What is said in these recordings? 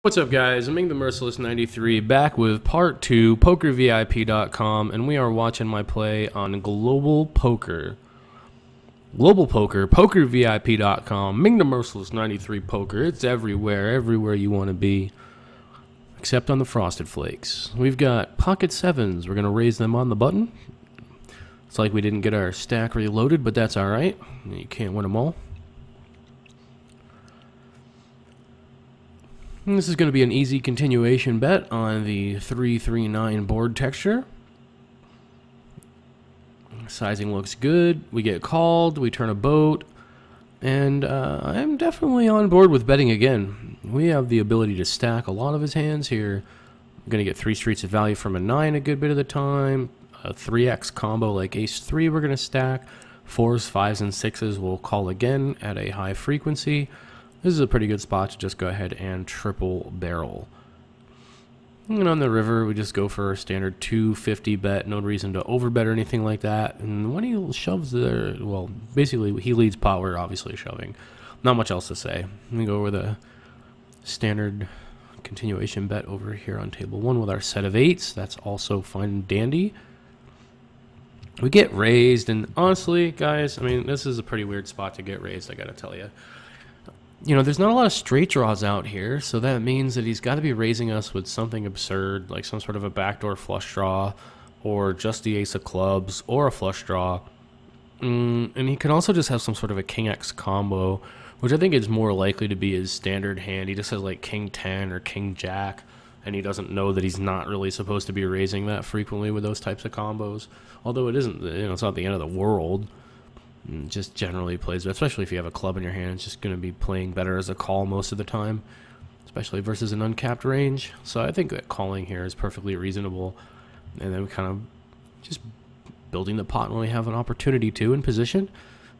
What's up, guys? Ming the Merciless 93 back with part 2, PokerVIP.com, and we are watching my play on Global Poker. Global Poker, PokerVIP.com, Ming the Merciless 93 Poker. It's everywhere you want to be, except on the Frosted Flakes. We've got pocket sevens. We're going to raise them on the button. It's like we didn't get our stack reloaded, but that's alright. You can't win them all. This is going to be an easy continuation bet on the 339 board texture. Sizing looks good. We get called. We turn a boat. And I'm definitely on board with betting again. We have the ability to stack a lot of his hands here. We're going to get 3 streets of value from a 9 a good bit of the time. A 3x combo like ace-3 we're going to stack. 4s, 5s, and 6s we'll call again at a high frequency. This is a pretty good spot to just go ahead and triple barrel. And on the river, we just go for a standard 250 bet. No reason to overbet or anything like that. And when he shoves there, well, basically he leads pot, we're obviously shoving. Not much else to say. We go with a standard continuation bet over here on table 1 with our set of 8s. That's also fine and dandy. We get raised, and honestly, guys, I mean, this is a pretty weird spot to get raised, I gotta tell you. You know, there's not a lot of straight draws out here, so that means that he's got to be raising us with something absurd, like some sort of a backdoor flush draw, or just the ace of clubs, or a flush draw. And he can also just have some sort of a king X combo, which I think is more likely to be his standard hand. He just has like king 10 or king jack, and he doesn't know that he's not really supposed to be raising that frequently with those types of combos. Although it isn't, you know, it's not the end of the world. Just generally plays, especially if you have a club in your hand, it's just going to be playing better as a call most of the time, especially versus an uncapped range. So I think that calling here is perfectly reasonable, and then we kind of just building the pot when we have an opportunity to in position.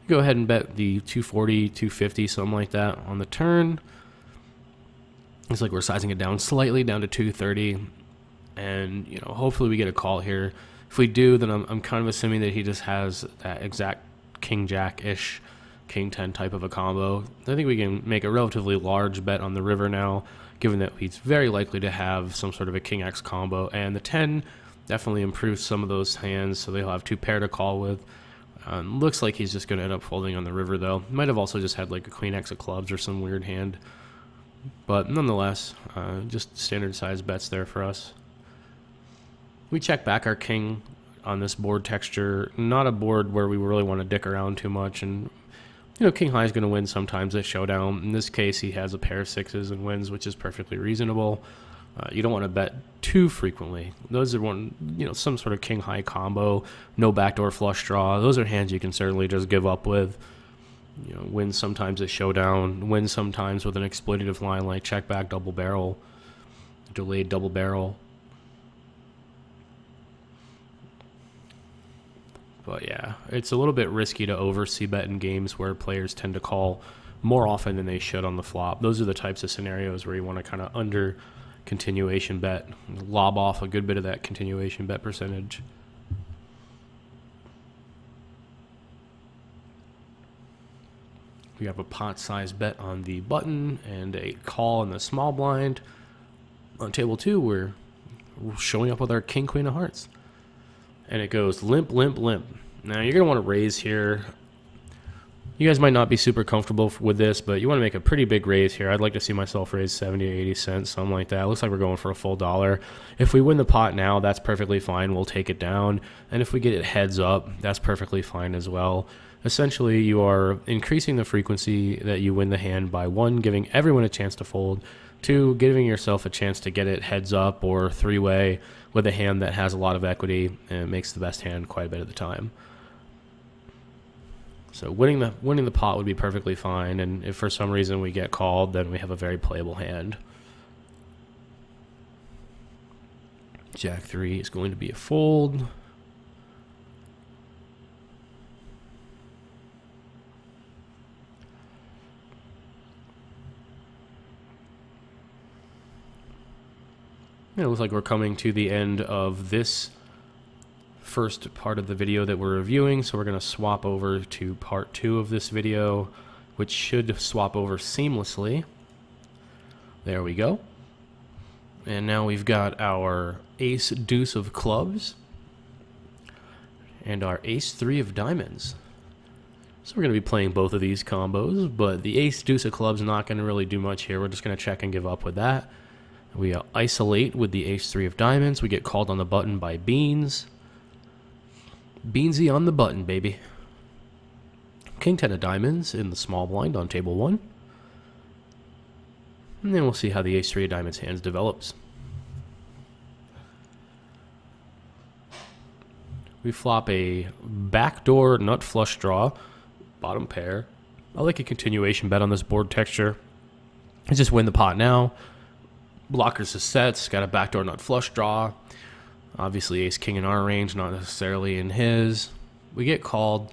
Go ahead and bet the 240, 250, something like that on the turn. It's like we're sizing it down slightly, down to 230, and you know, hopefully we get a call here. If we do, then I'm kind of assuming that he just has that exact king jack-ish, king 10 type of a combo. I think we can make a relatively large bet on the river now, given that he's very likely to have some sort of a king X combo, and the 10 definitely improves some of those hands, so they'll have 2 pair to call with. Looks like he's just going to end up folding on the river, though. Might have also just had like a queen X of clubs or some weird hand, but nonetheless, just standard size bets there for us. We check back our king on this board texture, not a board where we really want to dick around too much, and you know, king high is going to win sometimes at showdown. In this case, he has a pair of 6s and wins, which is perfectly reasonable. You don't want to bet too frequently. Those are some sort of king high combo, no backdoor flush draw. Those are hands you can certainly just give up with. You know, win sometimes at showdown, win sometimes with an exploitative line like check back double barrel, delayed double barrel. But yeah, it's a little bit risky to over c-bet in games where players tend to call more often than they should on the flop. Those are the types of scenarios where you want to kind of under continuation bet, lob off a good bit of that continuation bet percentage. We have a pot size bet on the button and a call in the small blind. On table 2, we're showing up with our king queen of hearts. And it goes limp, limp, limp. Now, you're going to want to raise here. You guys might not be super comfortable with this, but you want to make a pretty big raise here. I'd like to see myself raise 70 or 80 cents, something like that. It looks like we're going for a full $1. If we win the pot now, that's perfectly fine. We'll take it down. And if we get it heads up, that's perfectly fine as well. Essentially, you are increasing the frequency that you win the hand by 1, giving everyone a chance to fold, 2, giving yourself a chance to get it heads up or 3-way with a hand that has a lot of equity and makes the best hand quite a bit of the time. So winning the pot would be perfectly fine, and if for some reason we get called, then we have a very playable hand. Jack 3 is going to be a fold. It looks like we're coming to the end of this first part of the video that we're reviewing, so we're going to swap over to part 2 of this video, which should swap over seamlessly. There we go. And now we've got our ace deuce of clubs and our ace three of diamonds. So we're going to be playing both of these combos, but the ace deuce of clubs not going to really do much here. We're just going to check and give up with that. We isolate with the ace three of diamonds. We get called on the button by Beans. Beansy on the button, baby. King 10 of diamonds in the small blind on table 1. And then we'll see how the ace three of diamonds hands develops. We flop a backdoor nut flush draw. Bottom pair. I like a continuation bet on this board texture. I just win the pot now. Blockers to sets. Got a backdoor nut flush draw. Obviously ace king in our range, not necessarily in his. We get called.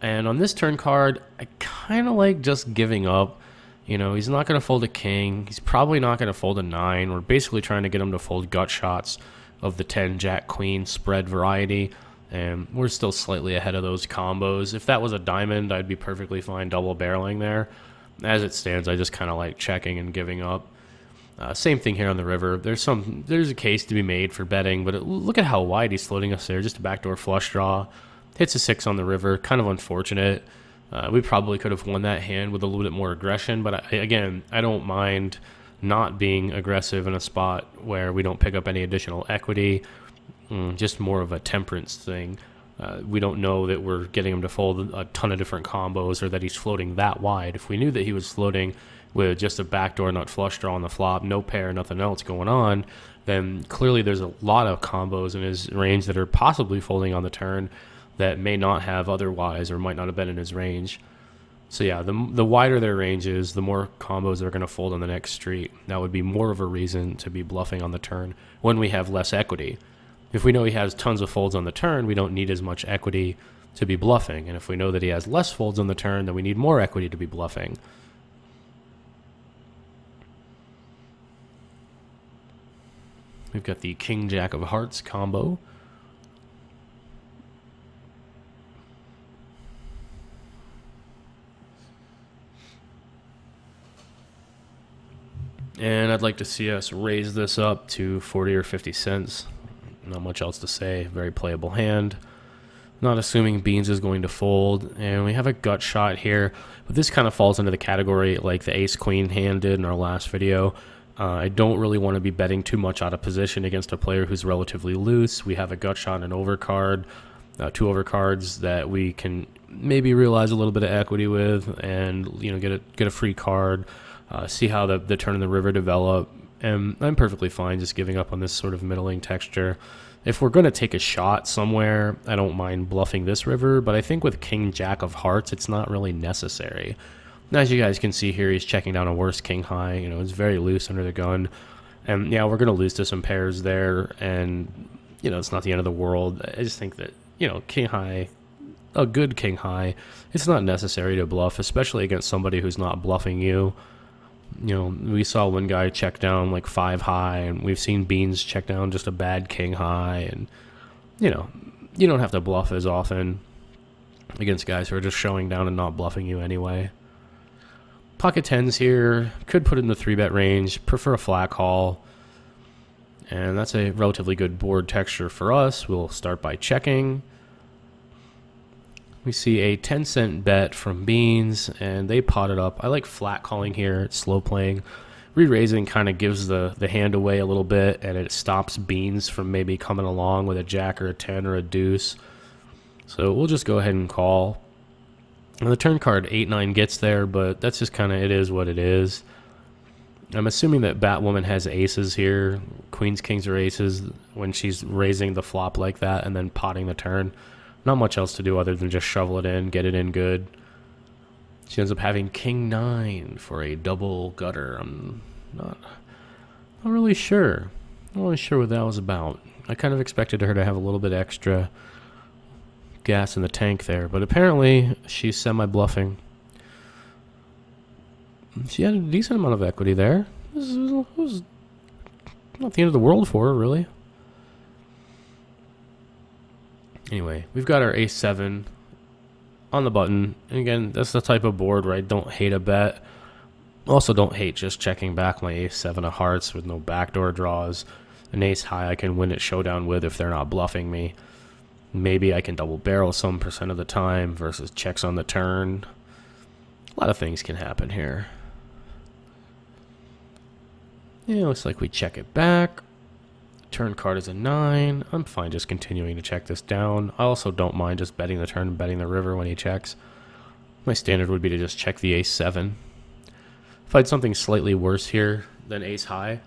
And on this turn card, I kind of like just giving up. You know, he's not going to fold a king. He's probably not going to fold a 9. We're basically trying to get him to fold gut shots of the 10 jack queen spread variety. And we're still slightly ahead of those combos. If that was a diamond, I'd be perfectly fine double barreling there. As it stands, I just kind of like checking and giving up. Same thing here on the river. There's a case to be made for betting, but look at how wide he's floating us there. Just a backdoor flush draw. Hits a 6 on the river. Kind of unfortunate. We probably could have won that hand with a little bit more aggression, but again, I don't mind not being aggressive in a spot where we don't pick up any additional equity. Just more of a temperance thing. We don't know that we're getting him to fold a ton of different combos or that he's floating that wide. If we knew that he was floating with just a backdoor nut flush draw on the flop, no pair, nothing else going on, then clearly there's a lot of combos in his range that are possibly folding on the turn that may not have otherwise or might not have been in his range. So yeah, the wider their range is, the more combos they're going to fold on the next street. That would be more of a reason to be bluffing on the turn when we have less equity. If we know he has tons of folds on the turn, we don't need as much equity to be bluffing. And if we know that he has less folds on the turn, then we need more equity to be bluffing. We've got the King Jack of Hearts combo. And I'd like to see us raise this up to 40 or 50 cents. Not much else to say. Very playable hand. Not assuming Beans is going to fold. And we have a gut shot here. But this kind of falls into the category like the ace-queen hand did in our last video. I don't really want to be betting too much out of position against a player who's relatively loose. We have a gut shot and an overcard. 2 overcards that we can maybe realize a little bit of equity with and, you know, get a free card. See how the turn in the river develop. And I'm perfectly fine just giving up on this sort of middling texture. If we're going to take a shot somewhere, I don't mind bluffing this river, but I think with King Jack of Hearts, it's not really necessary. And as you guys can see here, he's checking down a worse king high. You know, it's very loose under the gun. And yeah, we're going to lose to some pairs there, and, you know, it's not the end of the world. I just think that, you know, king high, a good king high, it's not necessary to bluff, especially against somebody who's not bluffing you. You know, we saw one guy check down like 5 high, and we've seen Beans check down just a bad king high, and, you know, you don't have to bluff as often against guys who are just showing down and not bluffing you anyway. Pocket 10s here, could put it in the 3-bet range, prefer a flat call, and that's a relatively good board texture for us. We'll start by checking. We see a 10-cent bet from Beans, and they pot it up. I like flat calling here. It's slow playing. Re-raising kind of gives the hand away a little bit, and it stops Beans from maybe coming along with a jack or a 10 or a deuce. So we'll just go ahead and call. And the turn card 8-9 gets there, but that's just kind of, it is what it is. I'm assuming that Batwoman has aces here. Queens, kings, or aces when she's raising the flop like that and then potting the turn. Not much else to do other than just shovel it in, get it in good. She ends up having king 9 for a double gutter. I'm not really sure. Not really sure what that was about. I kind of expected her to have a little bit extra gas in the tank there, but apparently she's semi-bluffing. She had a decent amount of equity there. This was not the end of the world for her, really. Anyway, we've got our ace-7 on the button. And again, that's the type of board where I don't hate a bet. Also, don't hate just checking back my ace-7 of hearts with no backdoor draws. An ace-high I can win at showdown with if they're not bluffing me. Maybe I can double barrel some percent of the time versus checks on the turn. A lot of things can happen here. Yeah, looks like we check it back. Turn card is a 9. I'm fine just continuing to check this down. I also don't mind just betting the turn and betting the river when he checks. My standard would be to just check the ace-7. If I had something slightly worse here than ace-high,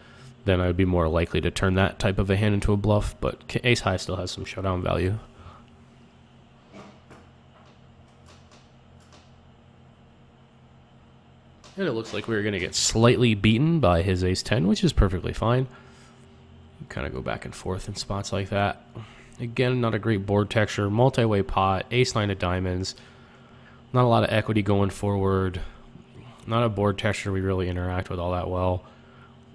then I would be more likely to turn that type of a hand into a bluff, but ace-high still has some showdown value. And it looks like we're going to get slightly beaten by his ace-10, which is perfectly fine. Kind of go back and forth in spots like that. Again, not a great board texture. Multi-way pot, ace-9 of diamonds. Not a lot of equity going forward. Not a board texture we really interact with all that well.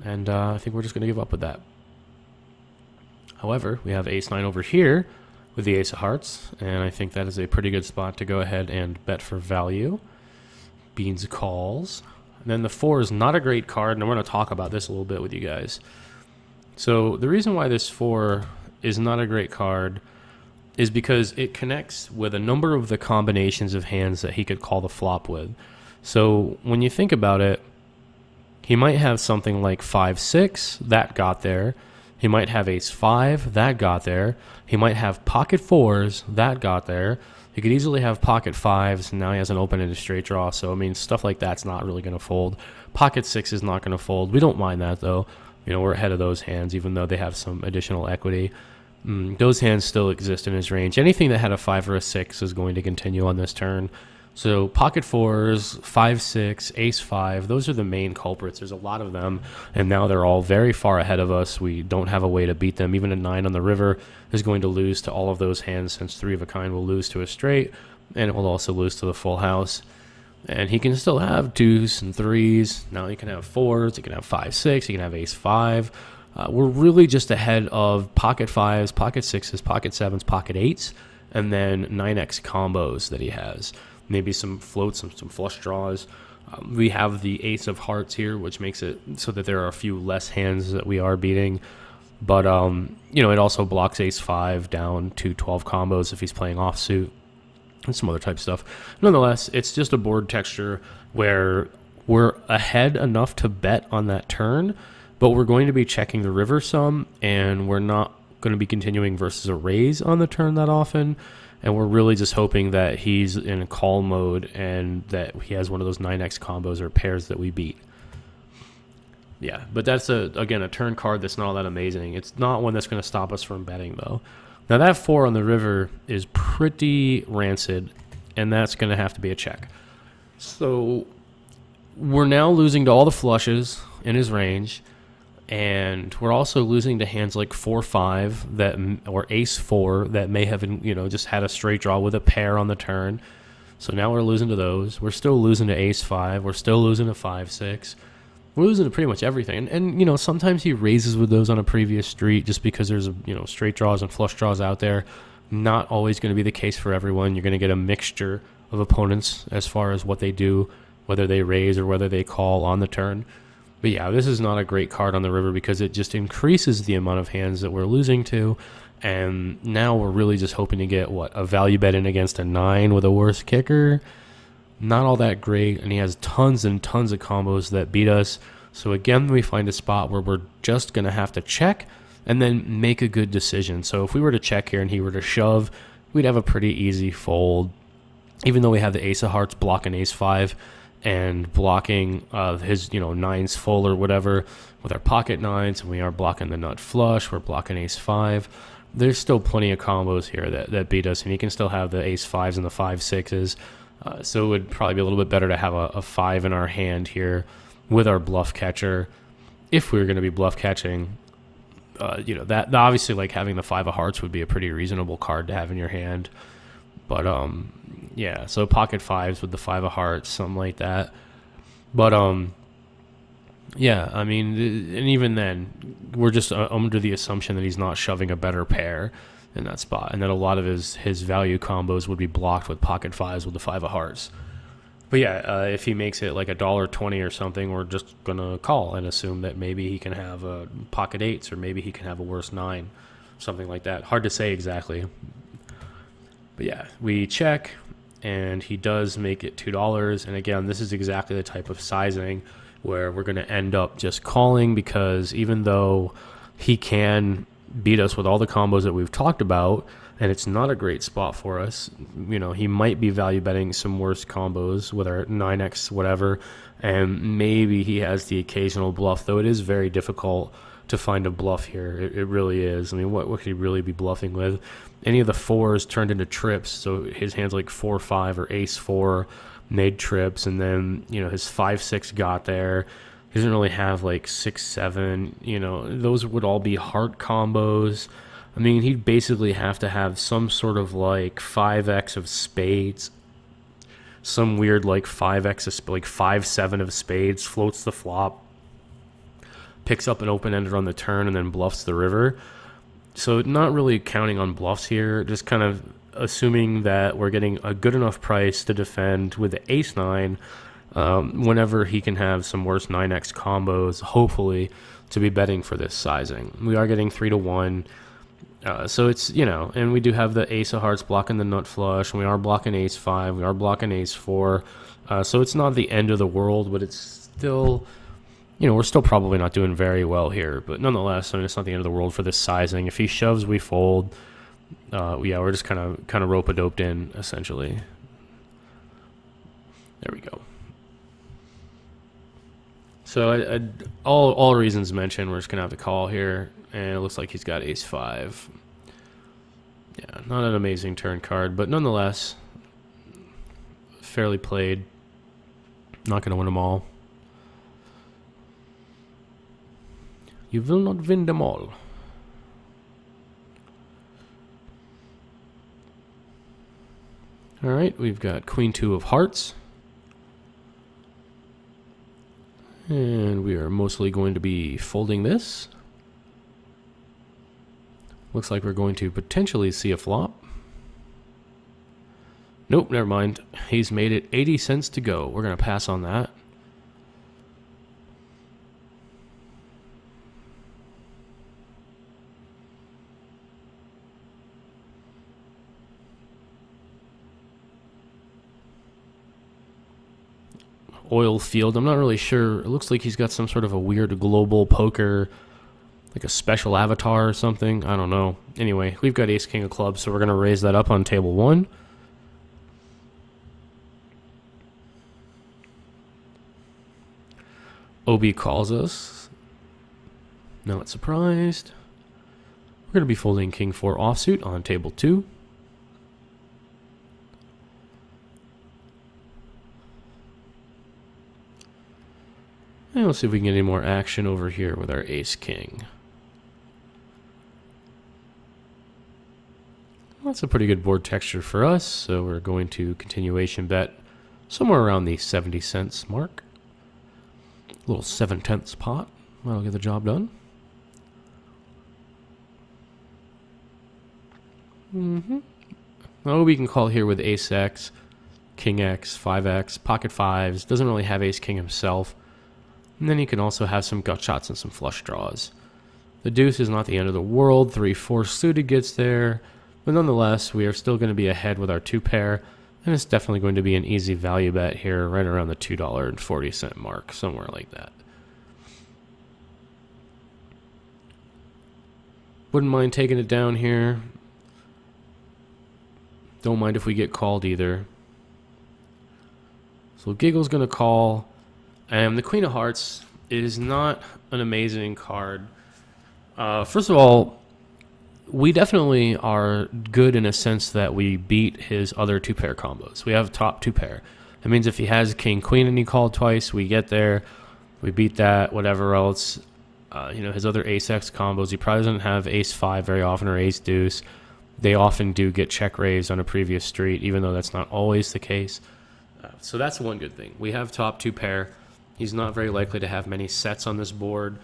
And I think we're just going to give up with that. However, we have ace-9 over here with the ace of hearts. And I think that is a pretty good spot to go ahead and bet for value. Beans calls. And then the 4 is not a great card, and I'm going to talk about this a little bit with you guys. So the reason why this 4 is not a great card is because it connects with a number of the combinations of hands that he could call the flop with. So when you think about it, he might have something like 5-6, that got there. He might have ace-5, that got there. He might have pocket 4s, that got there. He could easily have pocket 5s, and now he has an open-ended straight draw. So, I mean, stuff like that's not really going to fold. Pocket 6 is not going to fold. We don't mind that, though. You know, we're ahead of those hands, even though they have some additional equity. Those hands still exist in his range. Anything that had a 5 or a 6 is going to continue on this turn. So pocket 4s, 5-6, ace-5, those are the main culprits. There's a lot of them, and now they're all very far ahead of us. We don't have a way to beat them. Even a 9 on the river is going to lose to all of those hands, since 3 of a kind will lose to a straight, and it will also lose to the full house. And he can still have 2s and 3s. Now he can have 4s, he can have 5-6, he can have ace-5. We're really just ahead of pocket 5s, pocket 6s, pocket 7s, pocket 8s, and then 9x combos that he has. Maybe some floats, some flush draws. We have the ace of hearts here, which makes it so that there are a few less hands that we are beating. But, you know, it also blocks ace-5 down to 12 combos if he's playing offsuit and some other type stuff. Nonetheless, it's just a board texture where we're ahead enough to bet on that turn, but we're going to be checking the river some, and we're not going to be continuing versus a raise on the turn that often. And we're really just hoping that he's in call mode and that he has one of those 9x combos or pairs that we beat. Yeah, but that's, again, a turn card that's not all that amazing. It's not one that's going to stop us from betting, though. Now, that 4 on the river is pretty rancid, and that's going to have to be a check. So we're now losing to all the flushes in his range. And we're also losing to hands like 4-5 that, or ace-4 that may have, you know, just had a straight draw with a pair on the turn. So now we're losing to those. We're still losing to ace-5. We're still losing to 5-6. We're losing to pretty much everything. And you know, sometimes he raises with those on a previous street just because there's, you know, straight draws and flush draws out there. Not always going to be the case for everyone. You're going to get a mixture of opponents as far as what they do, whether they raise or whether they call on the turn. But yeah, this is not a great card on the river because it just increases the amount of hands that we're losing to. And now we're really just hoping to get, what, a value bet in against a 9 with a worse kicker. Not all that great, and he has tons and tons of combos that beat us. So again, we find a spot where we're just going to have to check and then make a good decision. So if we were to check here and he were to shove, we'd have a pretty easy fold. Even though we have the ace of hearts blocking ace-5, and blocking his, you know, 9s full or whatever with our pocket 9s, and we are blocking the nut flush, we're blocking ace-5. There's still plenty of combos here that beat us, and he can still have the ace-5s and the 5-6s. So it would probably be a little bit better to have a 5 in our hand here with our bluff catcher. If we were going to be bluff catching, you know, that obviously, like, having the 5 of hearts would be a pretty reasonable card to have in your hand. But, yeah, so pocket 5s with the 5 of hearts, something like that. But, yeah, I mean, and even then, we're just under the assumption that he's not shoving a better pair in that spot, and that a lot of his value combos would be blocked with pocket 5s with the 5 of hearts. But yeah, if he makes it like $1.20 or something, we're just gonna call and assume that maybe he can have a pocket eights or maybe he can have a worse nine, something like that. Hard to say exactly. But yeah, we check, and he does make it $2. And again, this is exactly the type of sizing where we're gonna end up just calling, because even though he can beat us with all the combos that we've talked about, and it's not a great spot for us. You know, he might be value betting some worse combos with our 9x whatever, and maybe he has the occasional bluff, though it is very difficult to find a bluff here. It really is. I mean, what could he really be bluffing with? Any of the fours turned into trips, so his hands like 4-5 or ace-4 made trips, and then, you know, his 5-6 got there. He doesn't really have like 6-7, you know, those would all be heart combos. I mean, he'd basically have to have some sort of like 5x of spades, some weird like 5x of like 5-7 of spades, floats the flop, picks up an open-ender on the turn, and then bluffs the river. So not really counting on bluffs here, just kind of assuming that we're getting a good enough price to defend with the ace-9 whenever he can have some worse 9x combos, hopefully, to be betting for this sizing. We are getting 3-1. So it's, you know, and we do have the ace of hearts blocking the nut flush, and we are blocking ace-5, we are blocking ace-4. So it's not the end of the world, but it's still, you know, we're still probably not doing very well here. But nonetheless, I mean, it's not the end of the world for this sizing. If he shoves, we fold. Yeah, we're just kind of rope-a-doped in, essentially. There we go. So all reasons mentioned, we're just going to have to call here. And it looks like he's got ace-5. Yeah, not an amazing turn card, but nonetheless, fairly played. Not going to win them all. You will not win them all. All right, we've got Queen-2 of hearts. And we are mostly going to be folding this. Looks like we're going to potentially see a flop. Nope, never mind. He's made it 80 cents to go. We're going to pass on that. Oil field. I'm not really sure. It looks like he's got some sort of a weird global poker, like a special avatar or something. I don't know. Anyway, we've got ace-king of clubs, so we're going to raise that up on table 1. OB calls us. Not surprised. We're going to be folding king 4 offsuit on table 2. And we'll see if we can get any more action over here with our ace-king. That's a pretty good board texture for us, so we're going to continuation bet somewhere around the 70 cents mark. A little 7/10 pot. That'll get the job done. Oh, we can call here with ace-x, king-x, 5x, pocket 5s. Doesn't really have ace-king himself. And then he can also have some gut shots and some flush draws. The deuce is not the end of the world. 3-4 suited gets there. But nonetheless, we are still going to be ahead with our 2-pair. And it's definitely going to be an easy value bet here, right around the $2.40 mark, somewhere like that. Wouldn't mind taking it down here. Don't mind if we get called either. So Giggle's going to call. And the Queen of Hearts is not an amazing card. First of all, we definitely are good in a sense that we beat his other 2-pair combos. We have top 2-pair. That means if he has king, queen, and he called twice, we get there. We beat that, whatever else. You know, his other ace-x combos, he probably doesn't have ace-5 very often or ace-deuce. They often do get check raised on a previous street, even though that's not always the case. So that's one good thing. We have top 2-pair. He's not very likely to have many sets on this board.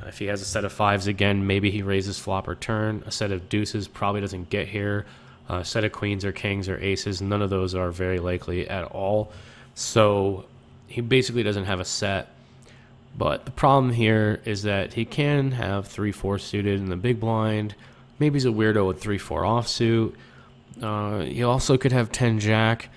If he has a set of 5s again, maybe he raises flop or turn. A set of deuces probably doesn't get here. A set of queens or kings or aces, none of those are very likely at all. So he basically doesn't have a set. But the problem here is that he can have 3-4 suited in the big blind. Maybe he's a weirdo with 3-4 offsuit. He also could have 10 jack.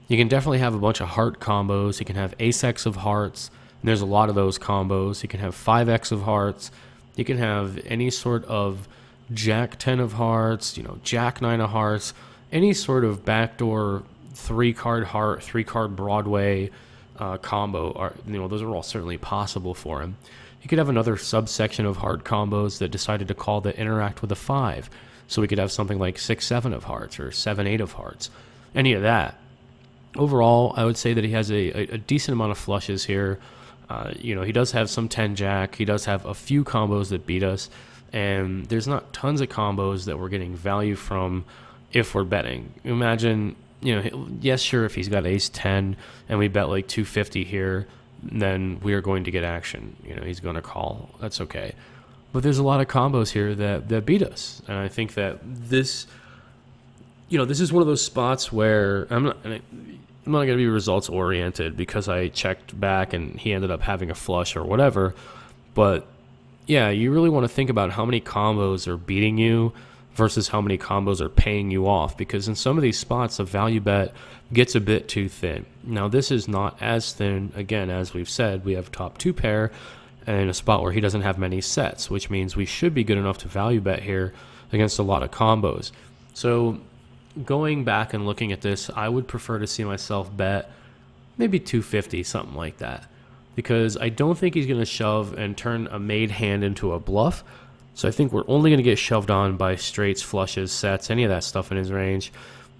You can definitely have a bunch of heart combos. He can have ace-x of hearts. And there's a lot of those combos. He can have 5x of hearts. You can have any sort of jack 10 of hearts, jack 9 of hearts, any sort of backdoor 3-card heart, 3-card Broadway combo. Those are all certainly possible for him. He could have another subsection of heart combos that decided to call the interact with a 5. So we could have something like 6-7 of hearts or 7-8 of hearts. Any of that. Overall, I would say that he has a decent amount of flushes here. He does have some 10 jack. He does have a few combos that beat us. And there's not tons of combos that we're getting value from if we're betting. Imagine, yes, sure, if he's got ace 10 and we bet like 250 here, then we are going to get action. He's going to call. That's okay. But there's a lot of combos here that beat us. And I think that this is one of those spots where I'm not going to be results oriented because I checked back and he ended up having a flush or whatever. But yeah, you really want to think about how many combos are beating you versus how many combos are paying you off, because in some of these spots, the value bet gets a bit too thin. Now, this is not as thin. Again, as we've said, we have top 2 pair and a spot where he doesn't have many sets, which means we should be good enough to value bet here against a lot of combos. So going back and looking at this, I would prefer to see myself bet maybe 250, something like that, because I don't think he's going to shove and turn a made hand into a bluff. So I think we're only going to get shoved on by straights, flushes, sets, any of that stuff in his range.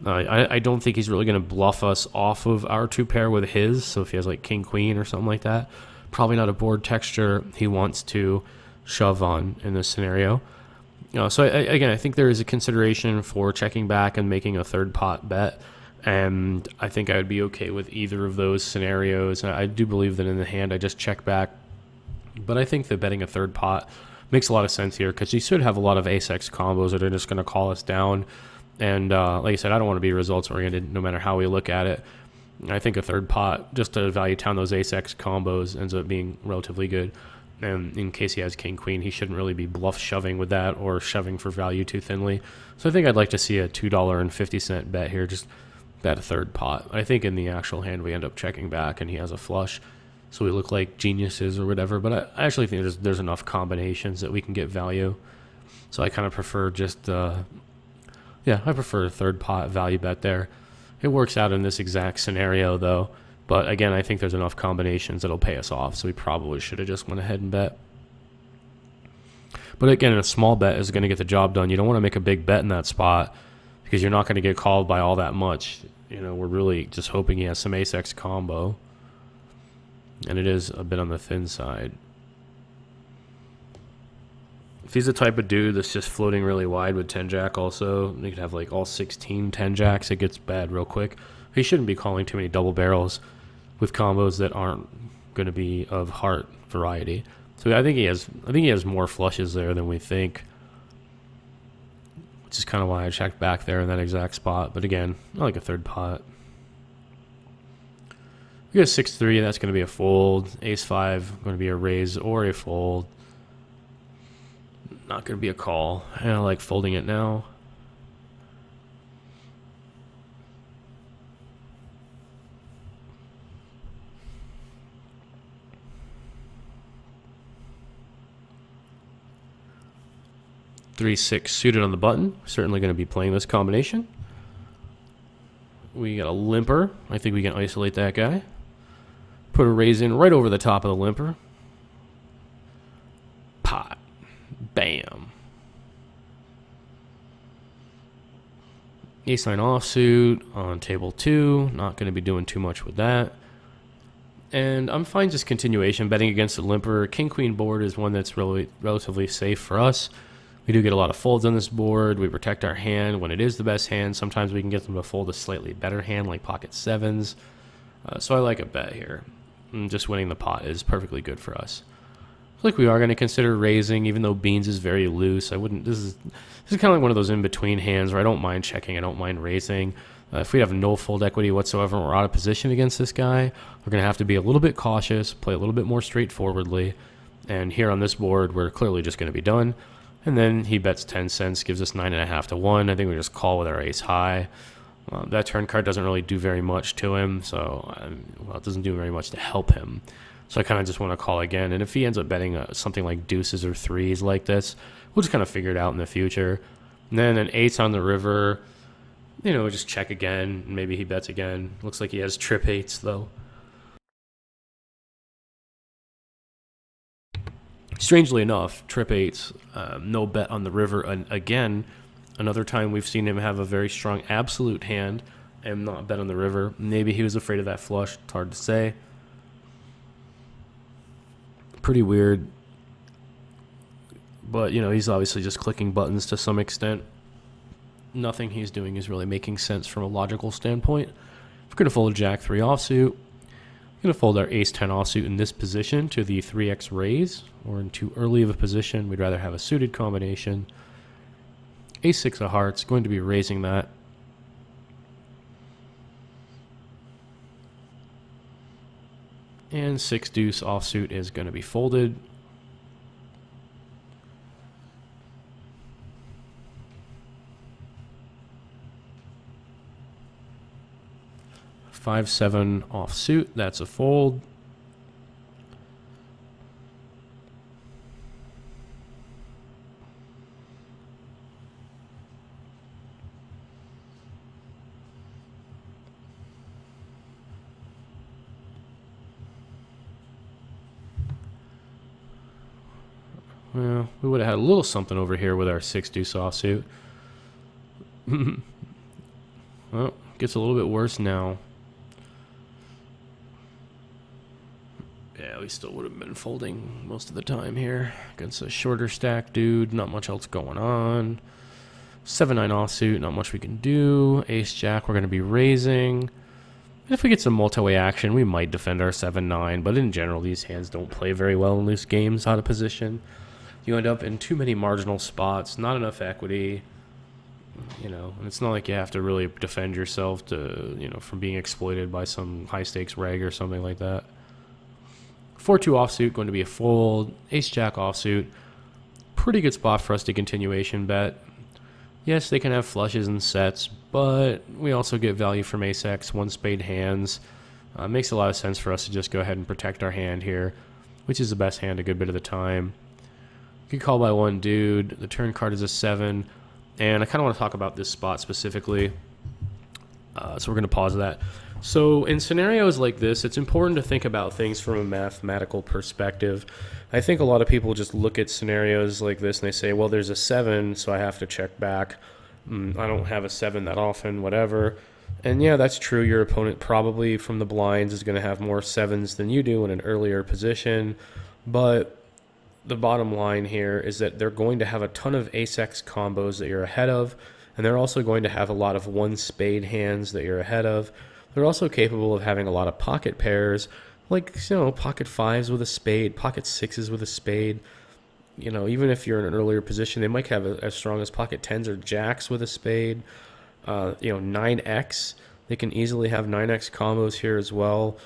I don't think he's really going to bluff us off of our 2 pair with his. So if he has like king, queen or something like that, probably not a board texture he wants to shove on in this scenario. So I think there is a consideration for checking back and making a third pot bet. And I think I would be okay with either of those scenarios. I do believe that in the hand I just check back. But I think that betting a third pot makes a lot of sense here because you should have a lot of ace-x combos that are just going to call us down. And like I said, I don't want to be results-oriented no matter how we look at it. I think a third pot, just to value town those ace-x combos, ends up being relatively good. And in case he has king-queen, he shouldn't really be bluff-shoving with that or shoving for value too thinly. So I think I'd like to see a $2.50 bet here, just bet a third pot. I think in the actual hand we end up checking back and he has a flush. So we look like geniuses or whatever, but I actually think there's enough combinations that we can get value. So I kind of prefer just, I prefer a third pot value bet there. It works out in this exact scenario though, but again, I think there's enough combinations that'll pay us off, so we probably should have just went ahead and bet. But again, a small bet is going to get the job done. You don't want to make a big bet in that spot because you're not going to get called by all that much. We're really just hoping he has some ace-x combo. And it is a bit on the thin side. If he's the type of dude that's just floating really wide with 10 jack also, you could have like all 16 10 jacks, it gets bad real quick. He shouldn't be calling too many double barrels with combos that aren't going to be of heart variety. So I think he has more flushes there than we think. Which is kind of why I checked back there in that exact spot. But again, I like a third pot. We got 6-3, that's going to be a fold. Ace-5, going to be a raise or a fold. Not going to be a call. And I like folding it now. Three, 6 suited on the button. Certainly going to be playing this combination. We got a limper. I think we can isolate that guy. Put a raise in right over the top of the limper. Pot. Bam. Ace-9 offsuit on table 2. Not going to be doing too much with that. And I'm fine just continuation betting against the limper. King-queen board is one that's really relatively safe for us. We do get a lot of folds on this board. We protect our hand when it is the best hand. Sometimes we can get them to fold a slightly better hand like pocket 7s. So I like a bet here. And just winning the pot is perfectly good for us. I feel like we are going to consider raising, even though beans is very loose. I wouldn't. This is kind of like one of those in-between hands where I don't mind checking, I don't mind raising. If we have no fold equity whatsoever and we're out of position against this guy, we're going to have to be a little bit cautious, play a little bit more straightforwardly. And here on this board, we're clearly just going to be done. And then he bets 10 cents, gives us 9.5 to 1. I think we just call with our ace high. That turn card doesn't really do very much to him, so well, it doesn't do very much to help him. So I kind of just want to call again. And if he ends up betting something like deuces or threes like this, we'll just kind of figure it out in the future. And then an ace on the river, you know, just check again. Maybe he bets again. Looks like he has trip eights, though. Strangely enough, trip eights, no bet on the river. And again, another time we've seen him have a very strong absolute hand and not bet on the river. Maybe he was afraid of that flush. It's hard to say. Pretty weird. But, you know, he's obviously just clicking buttons to some extent. Nothing he's doing is really making sense from a logical standpoint. We're going to fold a jack 3 offsuit. We're going to fold our ace 10 offsuit in this position to the 3x raise. We're in too early of a position. We'd rather have a suited combination. Ace 6 of hearts, going to be raising that. And 6 deuce offsuit is going to be folded. Five, 7 offsuit, that's a fold. Well, we would have had a little something over here with our 6 deuce offsuit. Well, gets a little bit worse now. Yeah, we still would have been folding most of the time here against a shorter stack dude. Not much else going on. 7-9 offsuit, not much we can do. Ace jack, we're going to be raising. And if we get some multi-way action, we might defend our 7-9. But in general, these hands don't play very well in loose games out of position. You end up in too many marginal spots, not enough equity. You know, and it's not like you have to really defend yourself to, you know, from being exploited by some high-stakes reg or something like that. 4-2 offsuit, going to be a fold. Ace-jack offsuit, pretty good spot for us to continuation bet. Yes, they can have flushes and sets, but we also get value from ace-x, 1 spade hands. Makes a lot of sense for us to just go ahead and protect our hand here, which is the best hand a good bit of the time. You can call by 1 dude. The turn card is a 7, and I kind of want to talk about this spot specifically. So we're going to pause that. So in scenarios like this, it's important to think about things from a mathematical perspective. I think a lot of people just look at scenarios like this and they say, well, there's a 7, so I have to check back. I don't have a 7 that often, whatever. And yeah, that's true. Your opponent probably from the blinds is going to have more 7s than you do in an earlier position. But the bottom line here is that they're going to have a ton of ace-x combos that you're ahead of. And they're also going to have a lot of 1 spade hands that you're ahead of. They're also capable of having a lot of pocket pairs, like, you know, pocket 5s with a spade, pocket 6s with a spade. You know, even if you're in an earlier position, they might have as strong as pocket 10s or jacks with a spade. You know, 9x, they can easily have 9x combos here as well.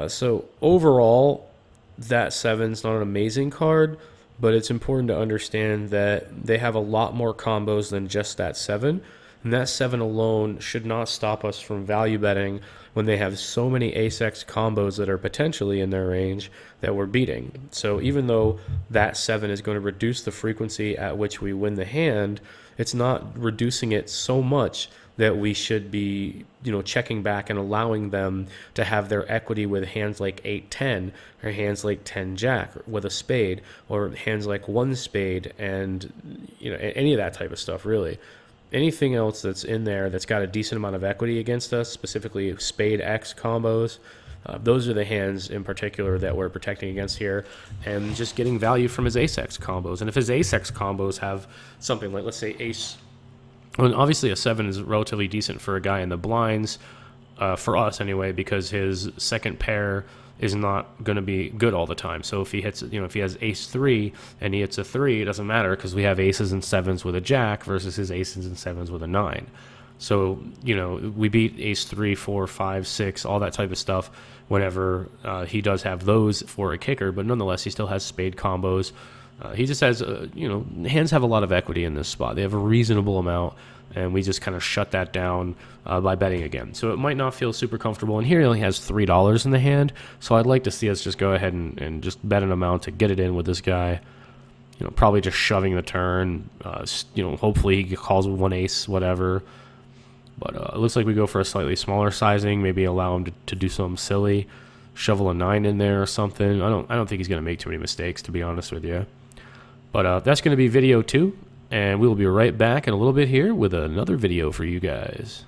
So overall, that 7's not an amazing card, but it's important to understand that they have a lot more combos than just that 7. And that 7 alone should not stop us from value betting when they have so many ace-x combos that are potentially in their range that we're beating. So even though that 7 is going to reduce the frequency at which we win the hand, it's not reducing it so much that we should be, you know, checking back and allowing them to have their equity with hands like 8-10 or hands like 10-jack with a spade, or hands like 1 spade, and, you know, any of that type of stuff really. Anything else that's in there that's got a decent amount of equity against us, specifically spade X combos, those are the hands in particular that we're protecting against here, and just getting value from his ace-x combos. And if his ace-x combos have something like, let's say, ace, well, obviously a 7 is relatively decent for a guy in the blinds, for us anyway, because his second pair is not going to be good all the time. So if he hits, you know, if he has ace 3 and he hits a 3, it doesn't matter because we have aces and 7s with a jack versus his aces and 7s with a 9. So, you know, we beat ace 3, 4, 5, 6, all that type of stuff whenever he does have those for a kicker, but nonetheless, he still has spade combos. He just has, you know, hands have a lot of equity in this spot. They have a reasonable amount, and we just kind of shut that down by betting again. So it might not feel super comfortable. And here he only has $3 in the hand, so I'd like to see us just go ahead and just bet an amount to get it in with this guy. You know, probably just shoving the turn. You know, hopefully he calls with 1 ace, whatever. But it looks like we go for a slightly smaller sizing. Maybe allow him to do something silly, shovel a 9 in there or something. I don't think he's going to make too many mistakes, to be honest with you. But that's going to be video 2, and we will be right back in a little bit here with another video for you guys.